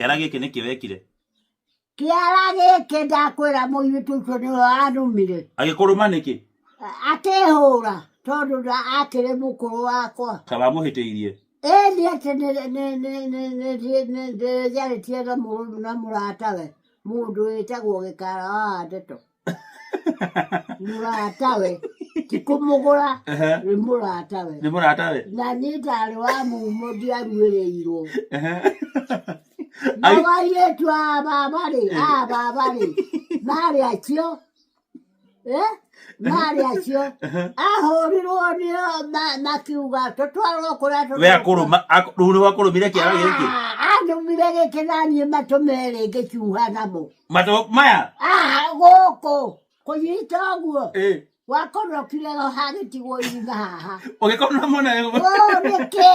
Kĩara gĩkĩ nĩ kĩwekire. Kĩara gĩkĩ ndakwĩra mũirĩtu ũcio nĩwe wanumire. Agĩkũrũma nĩkĩ? Akĩhũra tondũ akĩrĩ mũkũrũ wakwa. Ta wamũhĩtĩirie. Ĩni atĩ nĩnjarĩtie na mũratawe mũndũ wĩtagwo Gĩkara wa Ndeto. Mũratawe ti kũmũgũra nĩ mũratawe. Nĩ mũratawe. Na niĩ ndarĩ wa mumo ndiaruĩrĩirwo. Magairĩtu babarĩ marĩ acio marĩ acio ahũrirwo nĩo makiuga tũtwarwo kũrĩa tũtwarwo. We akũrũma rĩu nĩ wakũrũmire kĩara gĩkĩ? Andũmire gĩkĩ na niĩ matũ merĩ ngĩkiuga namo. Matũ maya? Gũkũ kũnyita ũguo wakonokire hagĩtigwo irima haha. Ũgĩkorwo mona nĩkĩ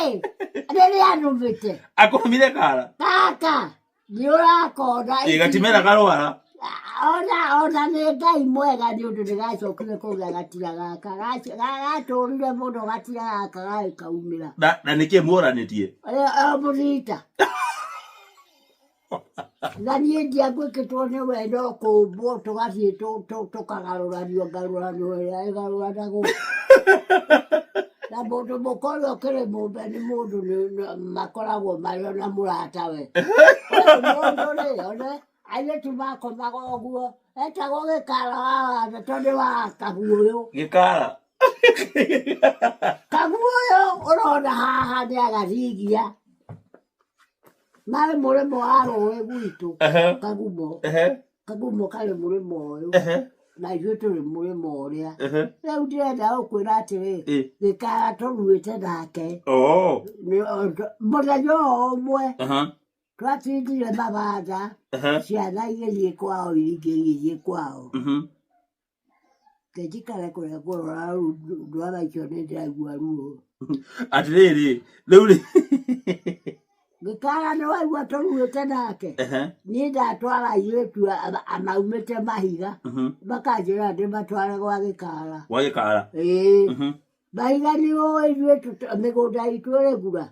rĩrĩa anũmĩte akũrũmire kara kaka nĩũrakona gatimera karwara. Ona nĩ Ngai mwega nĩ ũndũ nĩgacokire kũgĩa gatira gaka gatũrire mũno gatira gaka gagĩkaumĩra. Na nĩkĩ muoranĩtie? Mũrita na niĩ ndiagwĩkĩtwo nĩ we no kũmbwo tũgathiĩ tũkagarũranio ngarũranio ĩrĩa ĩgarũranagwo. Na mũndũ mũkũrũ ũkĩrĩ mũmbe nĩ mũndũ makoragwo marĩ ona mũratawe. Mũndũ rĩ one airĩtu makomaga ũguo etagwo Gĩkara wa Ndeto nĩ wa Kaguũyũ. Gĩkara Kaguũyũ ũrona haha nĩ agathigia marĩ mũrĩmo wa rũĩ gwitũ Kagumo karĩ mũrĩmo ũyũ na ithuĩ tũrĩ mũrĩmo ũrĩa. Rĩu ndĩrenda gũkwĩra atĩrĩ Gĩkara tũruĩte nake mũthenya ũmwe twatindire mabanda ciana igĩthiĩ kwao ingĩ igĩthiĩ kwao. Ngĩnjikare kũrĩa kũrora rĩu ndwara icio nĩndĩraigua ruo. Atĩrĩrĩ rĩu Gĩkara nĩ waigua tũruĩte nake niĩ ndatwara airĩtu amaumĩte Mahiga makanjĩra ndĩmatware gwa Gĩkara. Gwa Gĩkara? Mahiga nĩũĩ ithuĩ mĩgũnda itũ ĩrĩgura.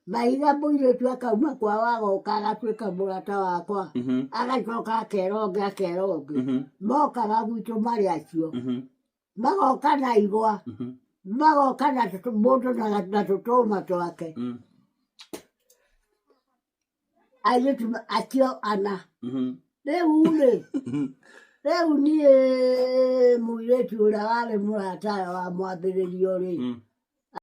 Mahiga mũirĩtu akauma kwao agoka agatuĩka mũrata wakwa agacoka akeronge mokaga gwitũ marĩ acio magoka na igwa magoka na mũndũ na tũtũma twake. Airĩtu acio ana rĩu niĩ mũirĩtu ũrĩa warĩ mũratawe wa mwambĩrĩrio rĩ